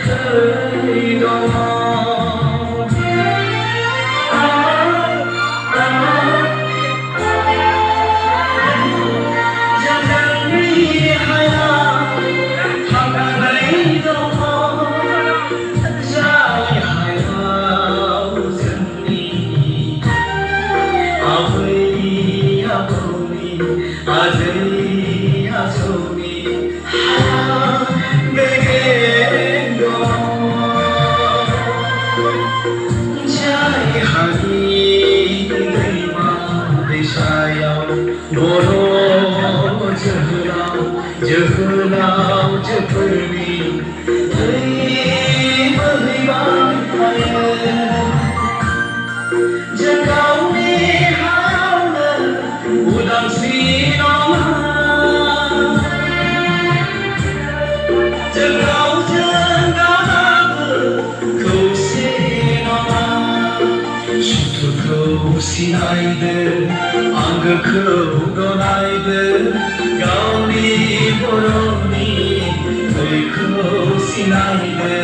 thấy đó giờ đang đi hai là thằng đang lấy đâu ra hai là dân đi away away azay azoni ha begendo jai hani dema desayao boro jehlau jepni ei bahai jengkau ni haula udang sinoma jengkau kau sinoma sutu kau sinayde angga kau donayde gauni boroni kau sinayde